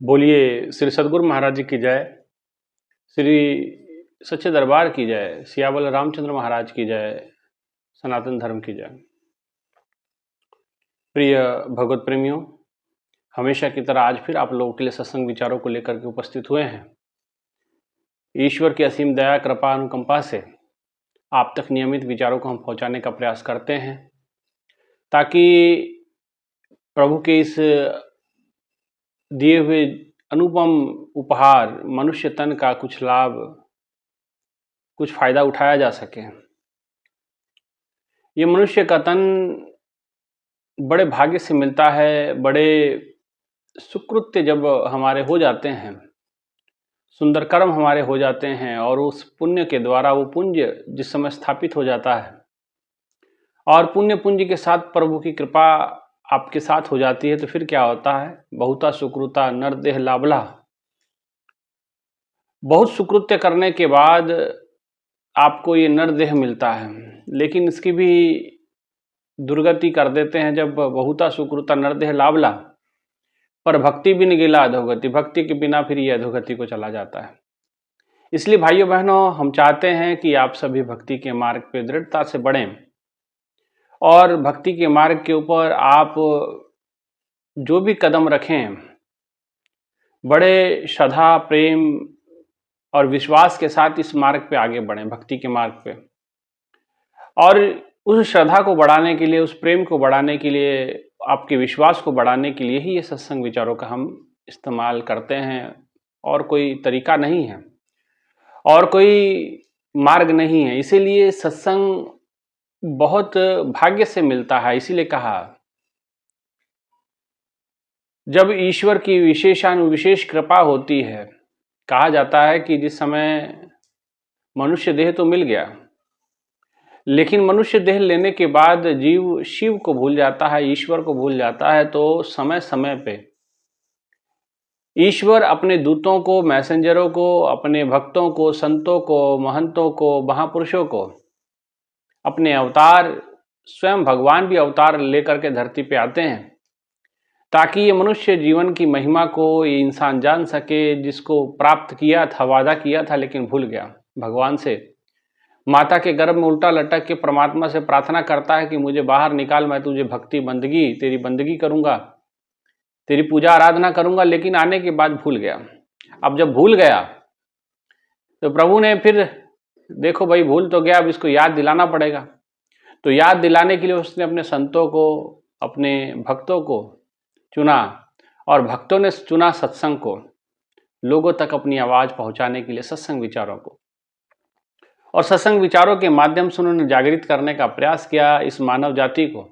बोलिए श्री सद्गुरु महाराज जी की जय। श्री सच्चे दरबार की जय। सियावल रामचंद्र महाराज की जय। सनातन धर्म की जय। प्रिय भगवत प्रेमियों, हमेशा की तरह आज फिर आप लोगों के लिए सत्संग विचारों को लेकर के उपस्थित हुए हैं। ईश्वर की असीम दया कृपा अनुकंपा से आप तक नियमित विचारों को हम पहुंचाने का प्रयास करते हैं, ताकि प्रभु के इस दिए हुए अनुपम उपहार मनुष्य तन का कुछ लाभ, कुछ फायदा उठाया जा सके। ये मनुष्य का तन बड़े भाग्य से मिलता है। बड़े सुकृत्य जब हमारे हो जाते हैं, सुंदर कर्म हमारे हो जाते हैं, और उस पुण्य के द्वारा वो पुंज जिस समय स्थापित हो जाता है और पुण्य पुंज के साथ प्रभु की कृपा आपके साथ हो जाती है, तो फिर क्या होता है? बहुता सुकृता नरदेह लाभला। बहुत सुकृत्य करने के बाद आपको ये नरदेह मिलता है, लेकिन इसकी भी दुर्गति कर देते हैं जब बहुता सुकृता नरदेह लाभला पर भक्ति भी निगिला अधोगति। भक्ति के बिना फिर ये अधोगति को चला जाता है। इसलिए भाइयों बहनों, हम चाहते हैं कि आप सभी भक्ति के मार्ग पे दृढ़ता से बढ़ें, और भक्ति के मार्ग के ऊपर आप जो भी कदम रखें, बड़े श्रद्धा प्रेम और विश्वास के साथ इस मार्ग पे आगे बढ़ें, भक्ति के मार्ग पे। और उस श्रद्धा को बढ़ाने के लिए, उस प्रेम को बढ़ाने के लिए, आपके विश्वास को बढ़ाने के लिए ही ये सत्संग विचारों का हम इस्तेमाल करते हैं। और कोई तरीका नहीं है और कोई मार्ग नहीं है। इसीलिए सत्संग बहुत भाग्य से मिलता है। इसीलिए कहा, जब ईश्वर की विशेष कृपा होती है, कहा जाता है कि जिस समय मनुष्य देह तो मिल गया, लेकिन मनुष्य देह लेने के बाद जीव शिव को भूल जाता है, ईश्वर को भूल जाता है। तो समय समय पे ईश्वर अपने दूतों को, मैसेंजरों को, अपने भक्तों को, संतों को, महंतों को, महापुरुषों को, अपने अवतार, स्वयं भगवान भी अवतार लेकर के धरती पे आते हैं, ताकि ये मनुष्य जीवन की महिमा को ये इंसान जान सके, जिसको प्राप्त किया था, वादा किया था, लेकिन भूल गया। भगवान से माता के गर्भ में उल्टा लटक के परमात्मा से प्रार्थना करता है कि मुझे बाहर निकाल, मैं तुझे भक्ति बंदगी, तेरी बंदगी करूंगा, तेरी पूजा आराधना करूंगा। लेकिन आने के बाद भूल गया। अब जब भूल गया तो प्रभु ने फिर, देखो भाई भूल तो गया, अब इसको याद दिलाना पड़ेगा। तो याद दिलाने के लिए उसने अपने संतों को, अपने भक्तों को चुना, और भक्तों ने चुना सत्संग को, लोगों तक अपनी आवाज पहुंचाने के लिए, सत्संग विचारों को। और सत्संग विचारों के माध्यम से उन्होंने जागृत करने का प्रयास किया इस मानव जाति को।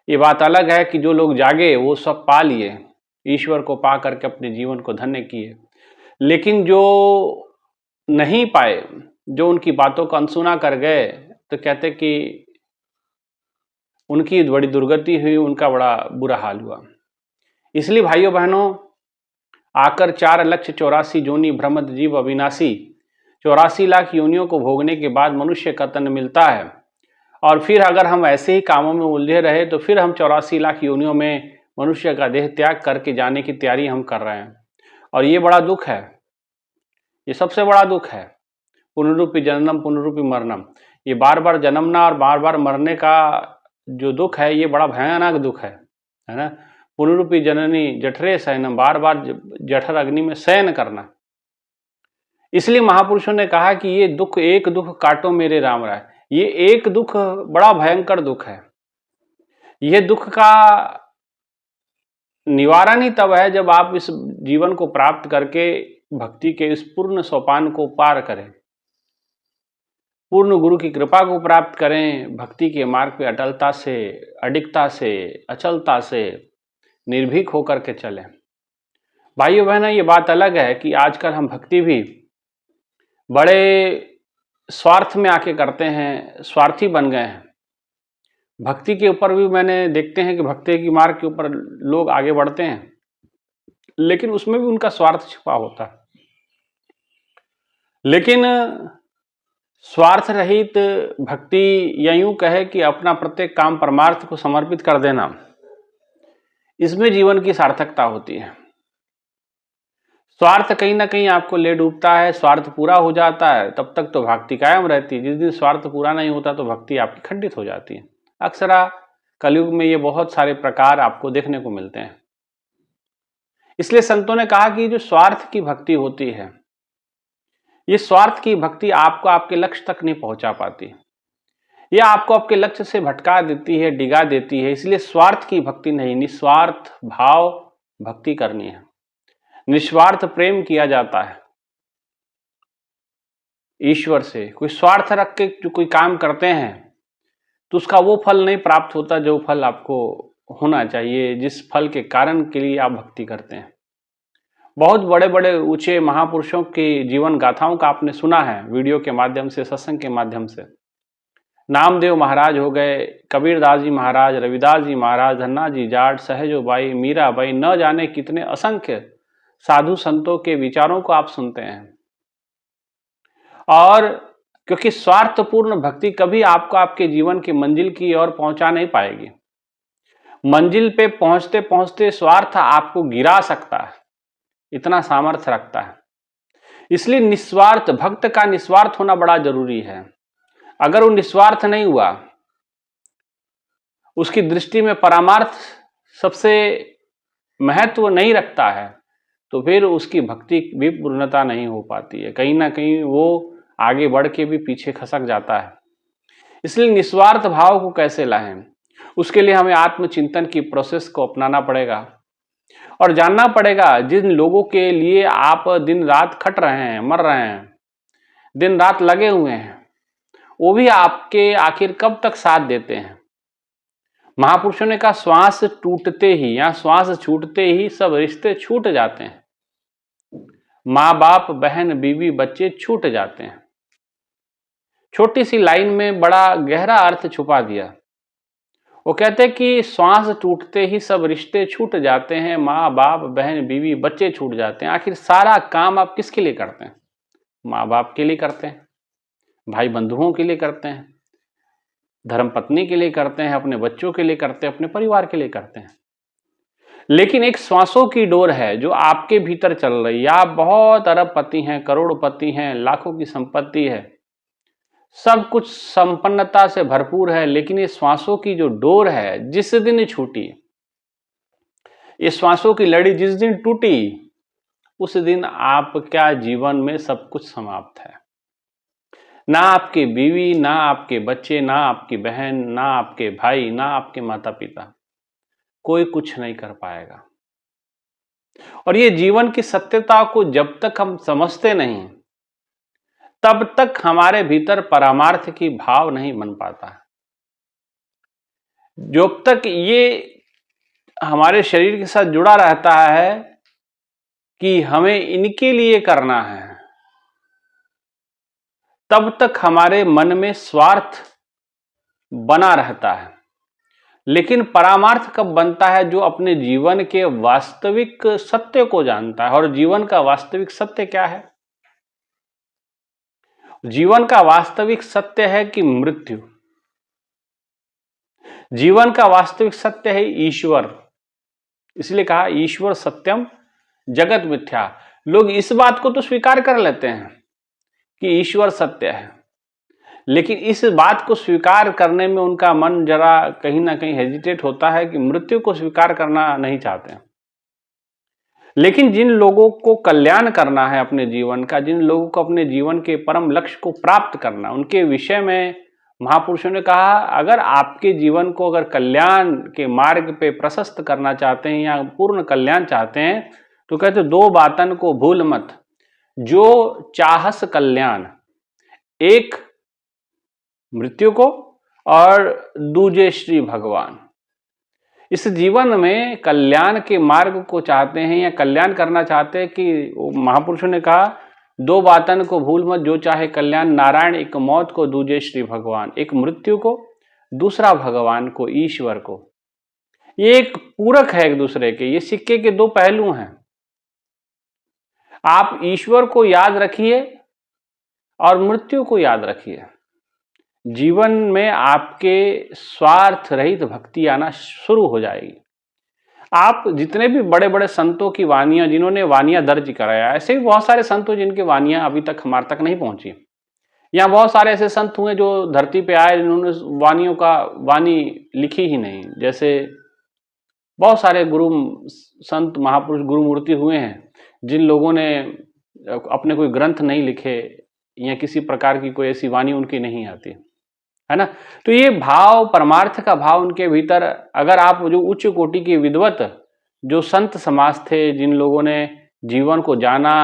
ये बात अलग है कि जो लोग जागे वो सब पा लिए, ईश्वर को पा करके अपने जीवन को धन्य किए। लेकिन जो नहीं पाए, जो उनकी बातों को अनसुना कर गए, तो कहते कि उनकी बड़ी दुर्गति हुई, उनका बड़ा बुरा हाल हुआ। इसलिए भाइयों बहनों, आकर 4,84,000 जोनी भ्रमत जीव अविनाशी, 84 लाख योनियों को भोगने के बाद मनुष्य का तन मिलता है। और फिर अगर हम ऐसे ही कामों में उलझे रहे तो फिर हम 84 लाख योनियों में मनुष्य का देह त्याग करके जाने की तैयारी हम कर रहे हैं। और ये बड़ा दुख है, ये सबसे बड़ा दुख है। पुनरुपि जन्म पुनरुपि मरणम, ये बार बार जन्मना और बार बार मरने का जो दुख है, ये बड़ा भयानक दुख है ना। पुनरुपि जननी जठरे शयनम, बार बार जठर अग्नि में शयन करना। इसलिए महापुरुषों ने कहा कि ये दुख, एक दुख काटो मेरे राम राय। ये एक दुख बड़ा भयंकर दुख है। ये दुख का निवारण ही तब है जब आप इस जीवन को प्राप्त करके भक्ति के इस पूर्ण सोपान को पार करें, पूर्ण गुरु की कृपा को प्राप्त करें, भक्ति के मार्ग पे अटलता से, अडिगता से, अचलता से, निर्भीक होकर के चलें। भाइयों बहनों, ये बात अलग है कि आजकल हम भक्ति भी बड़े स्वार्थ में आके करते हैं, स्वार्थी बन गए हैं। भक्ति के ऊपर भी मैंने देखते हैं कि भक्ति की मार्ग के ऊपर लोग आगे बढ़ते हैं, लेकिन उसमें भी उनका स्वार्थ छिपा होता है। लेकिन स्वार्थ रहित भक्ति, या यूं कहे कि अपना प्रत्येक काम परमार्थ को समर्पित कर देना, इसमें जीवन की सार्थकता होती है। स्वार्थ कहीं ना कहीं आपको ले डूबता है, स्वार्थ पूरा हो जाता है तब तक तो भक्ति कायम रहती है। जिस दिन स्वार्थ पूरा नहीं होता तो भक्ति आपकी खंडित हो जाती है। अक्सर कलयुग में ये बहुत सारे प्रकार आपको देखने को मिलते हैं। इसलिए संतों ने कहा कि जो स्वार्थ की भक्ति होती है, ये स्वार्थ की भक्ति आपको आपके लक्ष्य तक नहीं पहुंचा पाती, यह आपको आपके लक्ष्य से भटका देती है, डिगा देती है। इसलिए स्वार्थ की भक्ति नहीं, निस्वार्थ भाव भक्ति करनी है। निस्वार्थ प्रेम किया जाता है ईश्वर से। कोई स्वार्थ रख के जो कोई काम करते हैं तो उसका वो फल नहीं प्राप्त होता जो फल आपको होना चाहिए, जिस फल के कारण के लिए आप भक्ति करते हैं। बहुत बड़े बड़े ऊंचे महापुरुषों की जीवन गाथाओं का आपने सुना है वीडियो के माध्यम से, सत्संग के माध्यम से। नामदेव महाराज हो गए, कबीरदास जी महाराज, रविदास जी महाराज, धन्ना जी जाट, सहजोबाई, मीराबाई, न जाने कितने असंख्य साधु संतों के विचारों को आप सुनते हैं। और क्योंकि स्वार्थपूर्ण भक्ति कभी आपको आपके जीवन की मंजिल की ओर पहुंचा नहीं पाएगी। मंजिल पे पहुंचते पहुंचते स्वार्थ आपको गिरा सकता है, इतना सामर्थ्य रखता है। इसलिए निस्वार्थ भक्त का निस्वार्थ होना बड़ा जरूरी है। अगर वो निस्वार्थ नहीं हुआ, उसकी दृष्टि में परमार्थ सबसे महत्व नहीं रखता है, तो फिर उसकी भक्ति भी पूर्णता नहीं हो पाती है। कहीं ना कहीं वो आगे बढ़ के भी पीछे खसक जाता है। इसलिए निस्वार्थ भाव को कैसे लाएं, उसके लिए हमें आत्मचिंतन की प्रोसेस को अपनाना पड़ेगा और जानना पड़ेगा जिन लोगों के लिए आप दिन रात खट रहे हैं, मर रहे हैं, दिन रात लगे हुए हैं, वो भी आपके आखिर कब तक साथ देते हैं। महापुरुषों ने कहा श्वास टूटते ही या श्वास छूटते ही सब रिश्ते छूट जाते हैं। माँ बाप, बहन, बीवी, बच्चे छूट जाते हैं। छोटी सी लाइन में बड़ा गहरा अर्थ छुपा दिया। वो कहते हैं कि श्वास टूटते ही सब रिश्ते छूट जाते हैं, माँ बाप, बहन, बीवी, बच्चे छूट जाते हैं। आखिर सारा काम आप किसके लिए करते हैं? माँ बाप के लिए करते हैं, भाई बंधुओं के लिए करते हैं, धर्मपत्नी के लिए करते हैं, अपने बच्चों के लिए करते हैं, अपने परिवार के लिए करते हैं। लेकिन एक श्वासों की डोर है जो आपके भीतर चल रही है। आप बहुत अरबपति हैं, करोड़पति हैं, लाखों की संपत्ति है, सब कुछ संपन्नता से भरपूर है, लेकिन ये श्वासों की जो डोर है जिस दिन छूटी, ये श्वासों की लड़ी जिस दिन टूटी, उस दिन आपका जीवन में सब कुछ समाप्त है। ना आपके बीवी, ना आपके बच्चे, ना आपकी बहन, ना आपके भाई, ना आपके माता पिता, कोई कुछ नहीं कर पाएगा। और ये जीवन की सत्यता को जब तक हम समझते नहीं, तब तक हमारे भीतर परमार्थ की भाव नहीं बन पाता है। जब तक ये हमारे शरीर के साथ जुड़ा रहता है कि हमें इनके लिए करना है, तब तक हमारे मन में स्वार्थ बना रहता है। लेकिन परामार्थ कब बनता है? जो अपने जीवन के वास्तविक सत्य को जानता है। और जीवन का वास्तविक सत्य क्या है? जीवन का वास्तविक सत्य है कि मृत्यु। जीवन का वास्तविक सत्य है ईश्वर। इसलिए कहा ईश्वर सत्यम जगत मिथ्या। लोग इस बात को तो स्वीकार कर लेते हैं कि ईश्वर सत्य है, लेकिन इस बात को स्वीकार करने में उनका मन जरा कहीं ना कहीं हेजिटेट होता है कि मृत्यु को स्वीकार करना नहीं चाहते। लेकिन जिन लोगों को कल्याण करना है अपने जीवन का, जिन लोगों को अपने जीवन के परम लक्ष्य को प्राप्त करना, उनके विषय में महापुरुषों ने कहा अगर आपके जीवन को अगर कल्याण के मार्ग पे प्रशस्त करना चाहते हैं या पूर्ण कल्याण चाहते हैं, तो कहते दो बातन को भूल मत, जो चाहस कल्याण, एक मृत्यु को और दूजे श्री भगवान। इस जीवन में कल्याण के मार्ग को चाहते हैं या कल्याण करना चाहते हैं कि महापुरुषों ने कहा दो बातन को भूल मत, जो चाहे कल्याण नारायण, एक मौत को दूजे श्री भगवान। एक मृत्यु को, दूसरा भगवान को, ईश्वर को। ये एक पूरक है एक दूसरे के, ये सिक्के के दो पहलू हैं। आप ईश्वर को याद रखिए और मृत्यु को याद रखिए। जीवन में आपके स्वार्थ रहित भक्ति आना शुरू हो जाएगी। आप जितने भी बड़े बड़े संतों की वानियां, जिन्होंने वानियां दर्ज कराया, ऐसे भी बहुत सारे संत हुए जिनकी वानियां अभी तक हमारे तक नहीं पहुंची। या बहुत सारे ऐसे संत हुए जो धरती पे आए, जिन्होंने वानियों का वानी लिखी ही नहीं। जैसे बहुत सारे गुरु संत महापुरुष गुरुमूर्ति हुए हैं, जिन लोगों ने अपने कोई ग्रंथ नहीं लिखे या किसी प्रकार की कोई ऐसी वाणी उनकी नहीं आती, है ना। तो ये भाव, परमार्थ का भाव उनके भीतर, अगर आप जो उच्च कोटि की विद्वत जो संत समाज थे, जिन लोगों ने जीवन को जाना,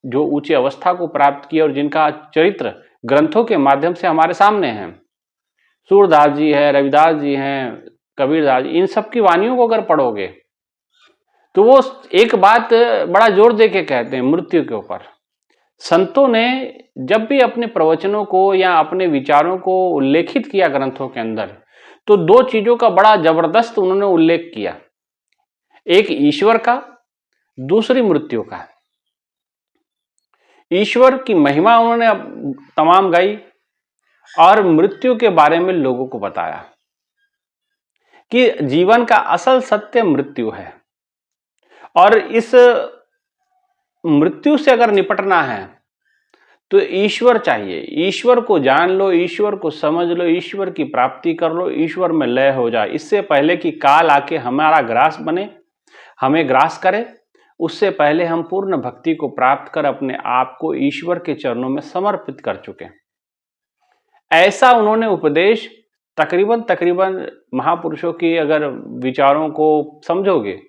जो ऊंची अवस्था को प्राप्त किया और जिनका चरित्र ग्रंथों के माध्यम से हमारे सामने है, सूरदास जी है, रविदास जी हैं, कबीरदास जी, इन सब की वानियों को अगर पढ़ोगे तो वो एक बात बड़ा जोर दे के कहते हैं मृत्यु के ऊपर। संतों ने जब भी अपने प्रवचनों को या अपने विचारों को उल्लेखित किया ग्रंथों के अंदर, तो दो चीजों का बड़ा जबरदस्त उन्होंने उल्लेख किया, एक ईश्वर का, दूसरी मृत्यु का। ईश्वर की महिमा उन्होंने तमाम गाई और मृत्यु के बारे में लोगों को बताया कि जीवन का असल सत्य मृत्यु है, और इस मृत्यु से अगर निपटना है तो ईश्वर चाहिए। ईश्वर को जान लो, ईश्वर को समझ लो, ईश्वर की प्राप्ति कर लो, ईश्वर में लय हो जाए। इससे पहले कि काल आके हमारा ग्रास बने, हमें ग्रास करे, उससे पहले हम पूर्ण भक्ति को प्राप्त कर अपने आप को ईश्वर के चरणों में समर्पित कर चुके। ऐसा उन्होंने उपदेश तकरीबन महापुरुषों की अगर विचारों को समझोगे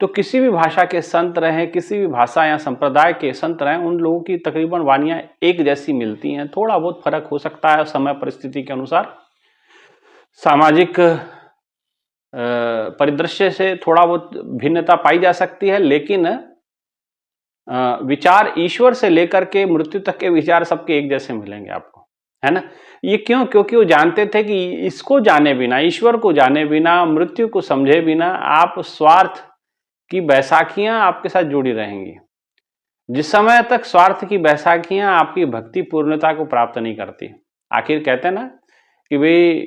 तो किसी भी भाषा के संत रहें, किसी भी भाषा या संप्रदाय के संत रहें, उन लोगों की तकरीबन वानियां एक जैसी मिलती हैं। थोड़ा बहुत फर्क हो सकता है समय परिस्थिति के अनुसार, सामाजिक परिदृश्य से थोड़ा बहुत भिन्नता पाई जा सकती है, लेकिन विचार ईश्वर से लेकर के मृत्यु तक के विचार सबके एक जैसे मिलेंगे आपको, है ना। ये क्यों? क्योंकि वो जानते थे कि इसको जाने बिना, ईश्वर को जाने बिना, मृत्यु को समझे बिना आप स्वार्थ की बैसाखियां आपके साथ जुड़ी रहेंगी। जिस समय तक स्वार्थ की बैसाखियां आपकी भक्ति पूर्णता को प्राप्त नहीं करती। आखिर कहते हैं ना कि भाई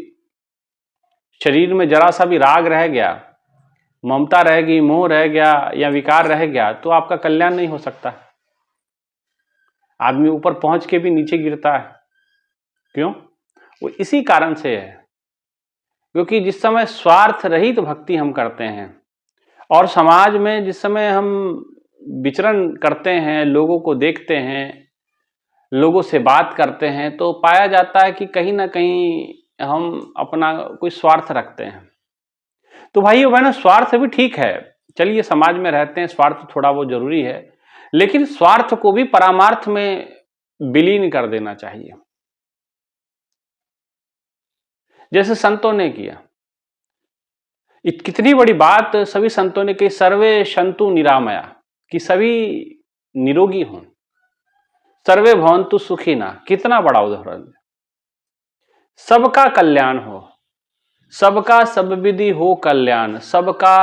शरीर में जरा सा भी राग रह गया, ममता रह गई, मोह रह गया या विकार रह गया, तो आपका कल्याण नहीं हो सकता। आदमी ऊपर पहुंच के भी नीचे गिरता है। क्यों? वो इसी कारण से है, क्योंकि जिस समय स्वार्थ रहित भक्ति हम करते हैं और समाज में जिस समय हम विचरण करते हैं, लोगों को देखते हैं, लोगों से बात करते हैं, तो पाया जाता है कि कहीं ना कहीं हम अपना कोई स्वार्थ रखते हैं। तो भाइयों बहनों, स्वार्थ भी ठीक है, चलिए समाज में रहते हैं, स्वार्थ थोड़ा वो जरूरी है, लेकिन स्वार्थ को भी परमार्थ में विलीन कर देना चाहिए, जैसे संतों ने किया। कितनी बड़ी बात सभी संतों ने कही, सर्वे संतु निरामया, कि सभी निरोगी हों, सर्वे भवन्तु सुखिना, कितना बड़ा उदाहरण। सबका कल्याण हो, सबका सब विधि हो कल्याण, सबका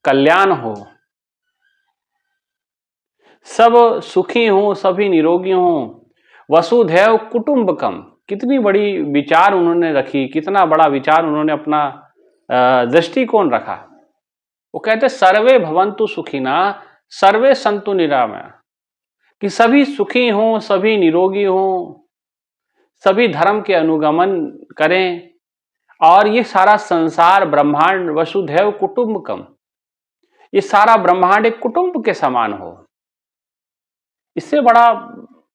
कल्याण हो, सब सुखी हो, सभी निरोगी हो, वसुधैव कुटुंबकम, कितनी बड़ी विचार उन्होंने रखी, कितना बड़ा विचार उन्होंने अपना दृष्टिकोण रखा। वो कहते सर्वे भवन्तु सुखिना, सर्वे संतु निरामया, कि सभी सुखी हों, सभी निरोगी हों, सभी धर्म के अनुगमन करें, और ये सारा संसार ब्रह्मांड वसुधैव कुटुंबकम, ये सारा ब्रह्मांड एक कुटुंब के समान हो। इससे बड़ा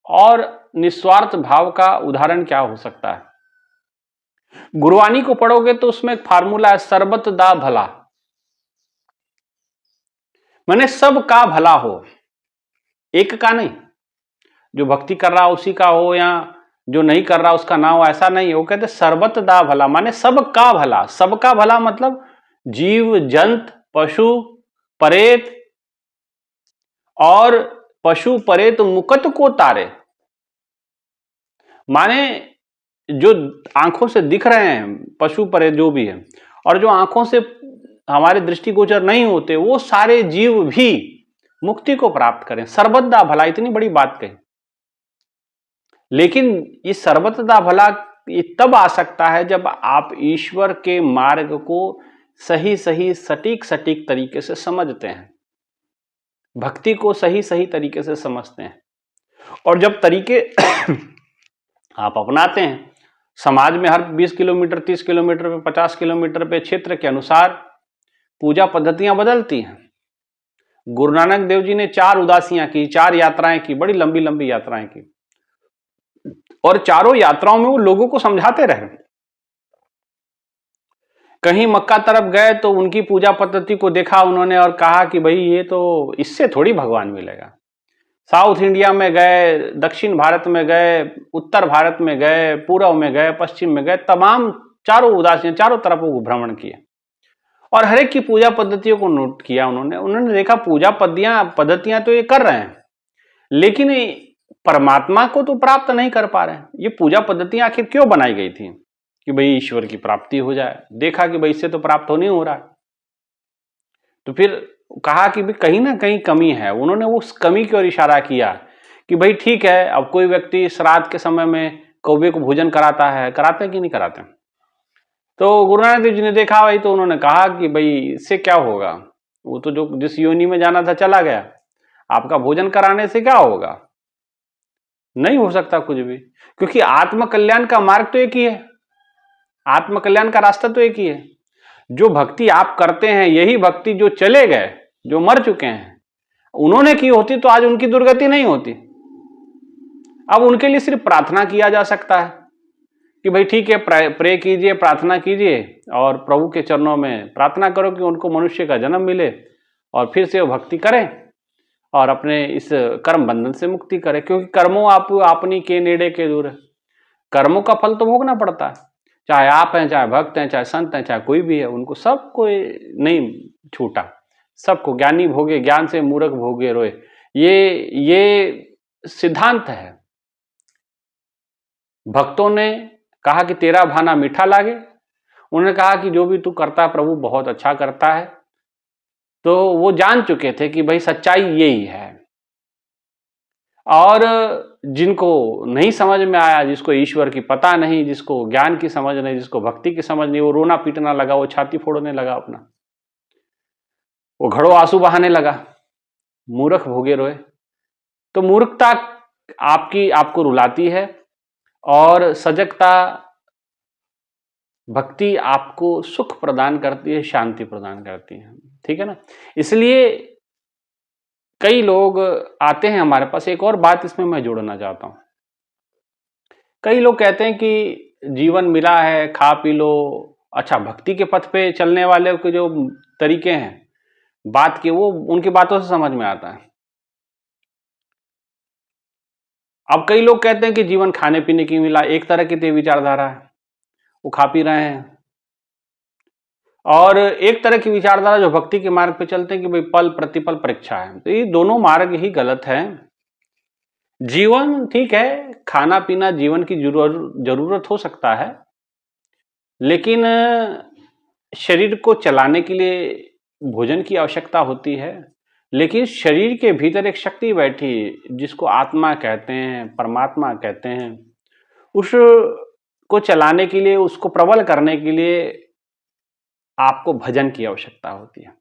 और निस्वार्थ भाव का उदाहरण क्या हो सकता है? गुरबानी को पढ़ोगे तो उसमें एक फार्मूला है, सर्बत दा भला, माने सबका भला हो, एक का नहीं। जो भक्ति कर रहा उसी का हो या जो नहीं कर रहा उसका ना हो, ऐसा नहीं है। वो कहते सर्बत दा भला, माने सबका भला। सबका भला मतलब जीव जंत, पशु परेत, और पशु परेत मुकत को तारे, माने जो आंखों से दिख रहे हैं पशु परेत जो भी है, और जो आंखों से हमारे दृष्टिगोचर नहीं होते, वो सारे जीव भी मुक्ति को प्राप्त करें। सर्वदा भला, इतनी बड़ी बात कही। लेकिन ये सर्वदा भला ये तब आ सकता है जब आप ईश्वर के मार्ग को सही सही सटीक सटीक तरीके से समझते हैं, भक्ति को सही सही तरीके से समझते हैं। और जब तरीके आप अपनाते हैं, समाज में हर 20 किलोमीटर, 30 किलोमीटर पे, 50 किलोमीटर पे क्षेत्र के अनुसार पूजा पद्धतियां बदलती हैं। गुरु नानक देव जी ने 4 उदासियां की, 4 यात्राएं की, बड़ी लंबी लंबी यात्राएं की, और चारों यात्राओं में वो लोगों को समझाते रहे। कहीं मक्का तरफ गए तो उनकी पूजा पद्धति को देखा उन्होंने और कहा कि भाई ये तो इससे थोड़ी भगवान मिलेगा। साउथ इंडिया में गए, दक्षिण भारत में गए, उत्तर भारत में गए, पूर्व में गए, पश्चिम में गए, तमाम चारों उदासियां, चारों तरफ वो भ्रमण किए और हर एक की पूजा पद्धतियों को नोट किया। उन्होंने देखा पूजा पद्धतियां तो ये कर रहे हैं, लेकिन परमात्मा को तो प्राप्त नहीं कर पा रहे हैं। ये पूजा पद्धतियां आखिर क्यों बनाई गई थी? कि भाई ईश्वर की प्राप्ति हो जाए। देखा कि भाई इससे तो प्राप्त हो नहीं हो रहा है, तो फिर कहा कि भाई कहीं ना कहीं कमी है। उन्होंने उस कमी की ओर इशारा किया कि भाई ठीक है, अब कोई व्यक्ति श्राद्ध के समय में कौवे को भोजन कराता है, कराते हैं कि नहीं कराते? तो गुरु नानक देव जी ने देखा भाई, तो उन्होंने कहा कि भाई इससे क्या होगा, वो तो जो जिस योनि में जाना था चला गया, आपका भोजन कराने से क्या होगा? नहीं हो सकता कुछ भी, क्योंकि आत्म कल्याण का मार्ग तो एक ही है, आत्म कल्याण का रास्ता तो एक ही है। जो भक्ति आप करते हैं, यही भक्ति जो चले गए, जो मर चुके हैं, उन्होंने की होती तो आज उनकी दुर्गति नहीं होती। अब उनके लिए सिर्फ प्रार्थना किया जा सकता है कि भाई ठीक है, प्रे कीजिए, प्रार्थना कीजिए और प्रभु के चरणों में प्रार्थना करो कि उनको मनुष्य का जन्म मिले और फिर से वो भक्ति करें और अपने इस कर्म बंधन से मुक्ति करें। क्योंकि कर्मों आप अपनी के नेड़े के दूर है, कर्मों का फल तो भोगना पड़ता है। चाहे आप हैं, चाहे भक्त हैं, चाहे संत हैं, चाहे कोई भी है, उनको सबको नहीं छूटा। सबको ज्ञानी भोगे, ज्ञान से मूर्ख भोगे रोए, ये सिद्धांत है। भक्तों ने कहा कि तेरा भाना मीठा लागे। उन्होंने कहा कि जो भी तू करता है प्रभु बहुत अच्छा करता है। तो वो जान चुके थे कि भाई सच्चाई यही है। और जिनको नहीं समझ में आया, जिसको ईश्वर की पता नहीं, जिसको ज्ञान की समझ नहीं, जिसको भक्ति की समझ नहीं, वो रोना पीटना लगा, वो छाती फोड़ने लगा अपना, वो घड़ों आंसू बहाने लगा, मूर्ख भोगे रोए। तो मूर्खता आपको रुलाती है और सजगता, भक्ति आपको सुख प्रदान करती है, शांति प्रदान करती है। ठीक है ना? इसलिए कई लोग आते हैं हमारे पास। एक और बात इसमें मैं जोड़ना चाहता हूं। कई लोग कहते हैं कि जीवन मिला है, खा पी लो। अच्छा, भक्ति के पथ पे चलने वाले के जो तरीके हैं बात के, वो उनकी बातों से समझ में आता है। अब कई लोग कहते हैं कि जीवन खाने पीने की मिला, एक तरह की तो विचारधारा है, वो खा पी रहे हैं। और एक तरह की विचारधारा जो भक्ति के मार्ग पे चलते हैं कि भाई पल प्रतिपल परीक्षा है। तो ये दोनों मार्ग ही गलत है। जीवन ठीक है, खाना पीना जीवन की जरूरत हो सकता है, लेकिन शरीर को चलाने के लिए भोजन की आवश्यकता होती है। लेकिन शरीर के भीतर एक शक्ति बैठी जिसको आत्मा कहते हैं, परमात्मा कहते हैं, उसको चलाने के लिए, उसको प्रबल करने के लिए आपको भजन की आवश्यकता होती है।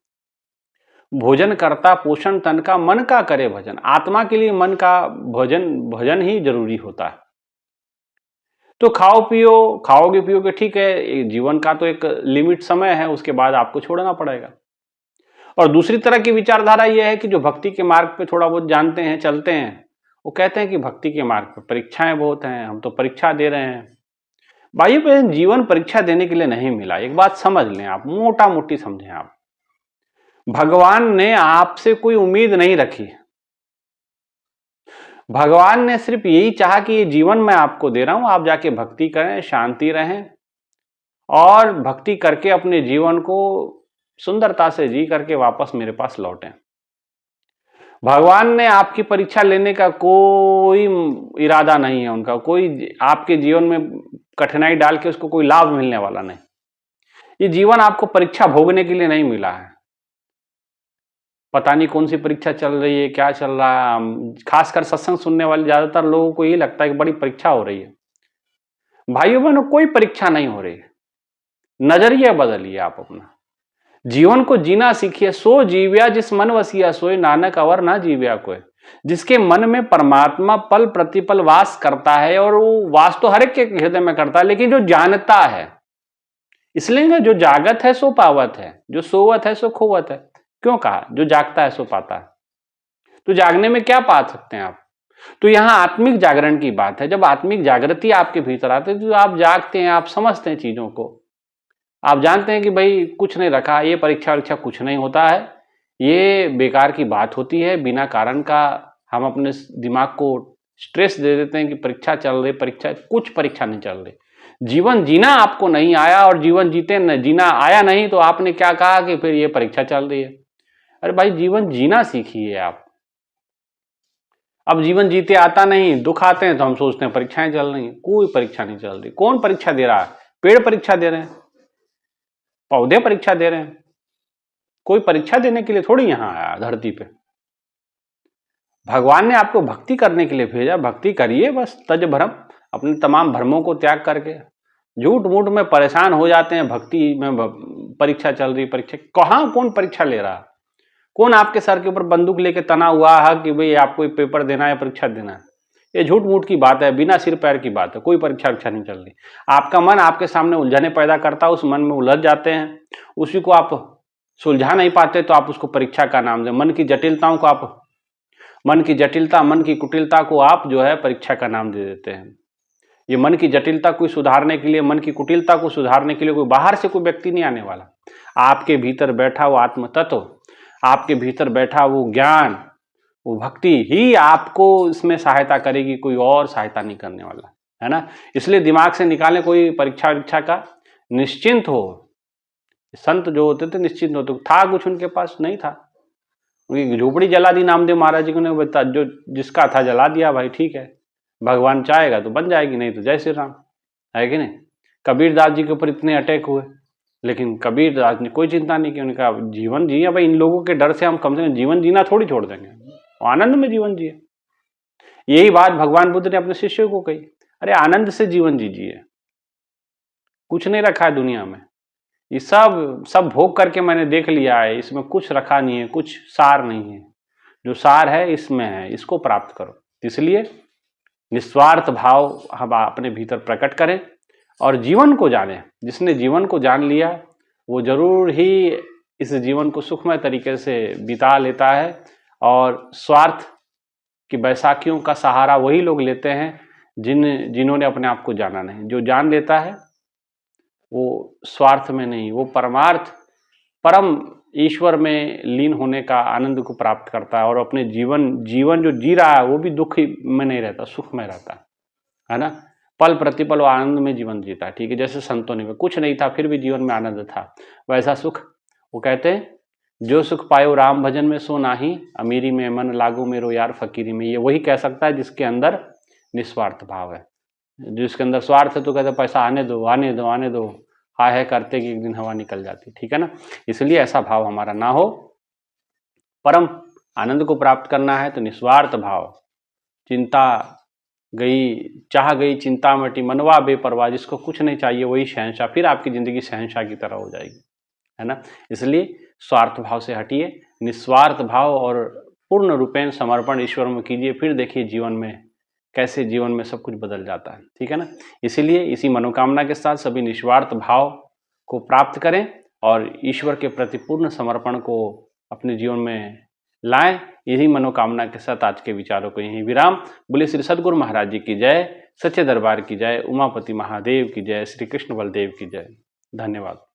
भोजन करता पोषण तन का, मन का करे भजन। आत्मा के लिए मन का भजन ही जरूरी होता है। तो खाओ पियो, खाओगे पियोगे ठीक है, जीवन का तो एक लिमिट समय है, उसके बाद आपको छोड़ना पड़ेगा। और दूसरी तरह की विचारधारा यह है कि जो भक्ति के मार्ग पे थोड़ा बहुत जानते हैं, चलते हैं, वो कहते हैं कि भक्ति के मार्ग पे परीक्षाएं बहुत हैं, हम तो परीक्षा दे रहे हैं। भाई बहन, जीवन परीक्षा देने के लिए नहीं मिला। एक बात समझ लें आप, मोटा मोटी समझें आप, भगवान ने आपसे कोई उम्मीद नहीं रखी। भगवान ने सिर्फ यही चाहा कि ये जीवन मैं आपको दे रहा हूं, आप जाके भक्ति करें, शांति रहें और भक्ति करके अपने जीवन को सुंदरता से जी करके वापस मेरे पास लौटें। भगवान ने आपकी परीक्षा लेने का कोई इरादा नहीं है उनका, कोई आपके जीवन में कठिनाई डाल के उसको कोई लाभ मिलने वाला नहीं। ये जीवन आपको परीक्षा भोगने के लिए नहीं मिला है। पता नहीं कौन सी परीक्षा चल रही है, क्या चल रहा है। खासकर सत्संग सुनने वाले ज्यादातर लोगों को ये लगता है कि बड़ी परीक्षा हो रही है। भाइयों बहनों, कोई परीक्षा नहीं हो रही है। नजरिया बदलिए आप अपना। जीवन को जीना सीखिए। सो जीव्या जिस मन वसिया सोई, नानक अवर ना जीव्या कोई। जिसके मन में परमात्मा पल प्रतिपल वास करता है, और वो वास तो हर एक के हृदय में करता है, लेकिन जो जानता है, इसलिए ना जो जागत है सो पावत है, जो सोवत है सो खोवत है। क्यों कहा? जो जागता है सो पाता है। तो जागने में क्या पा सकते हैं आप? तो यहां आत्मिक जागरण की बात है। जब आत्मिक जागृति आपके भीतर आती है तो आप जागते हैं, आप समझते हैं चीजों को, आप जानते हैं कि भाई कुछ नहीं रखा, ये परीक्षा वरीक्षा कुछ नहीं होता है, ये बेकार की बात होती है। बिना कारण का हम अपने दिमाग को स्ट्रेस दे देते हैं कि परीक्षा चल रही, परीक्षा, कुछ परीक्षा नहीं चल रही। जीवन जीना आपको नहीं आया, और जीवन जीना आया नहीं, तो आपने क्या कहा कि फिर ये परीक्षा चल रही है। अरे भाई, जीवन जीना सीखिए आप। अब जीवन जीते आता नहीं, दुख आते हैं तो हम सोचते हैं परीक्षाएं चल रही हैं। कोई परीक्षा नहीं चल रही। कौन परीक्षा दे रहा है? पेड़ परीक्षा दे रहे हैं, पौधे परीक्षा दे रहे हैं। कोई परीक्षा देने के लिए थोड़ी यहां आया धरती पे। भगवान ने आपको भक्ति करने के लिए भेजा, भक्ति करिए बस। तज भ्रम, अपने तमाम भ्रमों को त्याग करके। झूठ मूठ में परेशान हो जाते हैं, भक्ति में परीक्षा चल रही, परीक्षा कहां, कौन परीक्षा ले रहा है? कौन आपके सर के ऊपर बंदूक लेके तना हुआ है कि भाई आपको पेपर देना है, परीक्षा देना है? ये झूठ मूठ की बात है, बिना सिर पैर की बात है। कोई परीक्षा वरीक्षा नहीं चल रही। आपका मन आपके सामने उलझने पैदा करता है, उस मन में उलझ जाते हैं, उसी को आप सुलझा नहीं पाते, तो आप उसको परीक्षा का नाम दें। मन की जटिलताओं को आप, मन की जटिलता, मन की कुटिलता को आप जो है परीक्षा का नाम दे देते हैं। ये मन की जटिलता को सुधारने के लिए, मन की कुटिलता को सुधारने के लिए कोई बाहर से कोई व्यक्ति नहीं आने वाला। आपके भीतर बैठा वो आत्म तत्व, आपके भीतर बैठा वो ज्ञान, वो भक्ति ही आपको इसमें सहायता करेगी, कोई और सहायता नहीं करने वाला है ना। इसलिए दिमाग से निकालें कोई परीक्षा वरीक्षा का, निश्चिंत हो। संत जो होते थे निश्चिंत होते, था कुछ उनके पास नहीं था, उनकी झोपड़ी जला दी नामदेव महाराज जी ने, बता जो जिसका था जला दिया भाई, ठीक है, भगवान चाहेगा तो बन जाएगी, नहीं तो जय श्री राम, है कि नहीं। कबीरदास जी के ऊपर इतने अटैक हुए, लेकिन कबीरदास ने कोई चिंता नहीं की। उनका जीवन जिए भाई, इन लोगों के डर से हम कम से कम जीवन जीना थोड़ी छोड़ देंगे, आनंद में जीवन जिए। यही बात भगवान बुद्ध ने अपने शिष्यों को कही, अरे आनंद से जीवन जीजिए, कुछ नहीं रखा है दुनिया में, ये सब भोग करके मैंने देख लिया है, इसमें कुछ रखा नहीं है, कुछ सार नहीं है। जो सार है इसमें है, इसको प्राप्त करो। इसलिए निस्वार्थ भाव हम अपने भीतर प्रकट करें और जीवन को जानें। जिसने जीवन को जान लिया वो जरूर ही इस जीवन को सुखमय तरीके से बिता लेता है। और स्वार्थ की बैसाखियों का सहारा वही लोग लेते हैं जिन्होंने अपने आप को जाना नहीं। जो जान लेता है वो स्वार्थ में नहीं, वो परमार्थ परम ईश्वर में लीन होने का आनंद को प्राप्त करता है, और अपने जीवन जो जी रहा है वो भी दुख में नहीं रहता, सुख में रहता है ना। पल प्रतिपल आनंद में जीवन जीता है, ठीक है। जैसे संतों ने, कुछ नहीं था फिर भी जीवन में आनंद था, वैसा सुख वो कहते हैं, जो सुख पायो राम भजन में सो नाही, अमीरी में मन लागू मेरो यार फकीरी में। ये वही कह सकता है जिसके अंदर निस्वार्थ भाव है। जिसके अंदर स्वार्थ है तो कहते पैसा आने दो आने दो आने दो, हाय है करते कि एक दिन हवा निकल जाती, ठीक है ना। इसलिए ऐसा भाव हमारा ना हो। परम आनंद को प्राप्त करना है तो निस्वार्थ भाव, चिंता गई, चाह गई चिंता मटी, मनवा बेपरवाह, जिसको कुछ नहीं चाहिए वही शहंशाह, फिर आपकी जिंदगी शहंशाह की तरह हो जाएगी, है ना। इसलिए स्वार्थ भाव से हटिए, निस्वार्थ भाव और पूर्ण रूपेण समर्पण ईश्वर में कीजिए, फिर देखिए जीवन में कैसे जीवन में सब कुछ बदल जाता है, ठीक है ना। इसीलिए इसी मनोकामना के साथ सभी निस्वार्थ भाव को प्राप्त करें और ईश्वर के प्रति पूर्ण समर्पण को अपने जीवन में लाएं। यही मनोकामना के साथ आज के विचारों को यहीं विराम। बोले श्री सद्गुरु महाराज जी की जय, सच्चे दरबार की जय, उमापति महादेव की जय, श्री कृष्ण बलदेव की जय। धन्यवाद।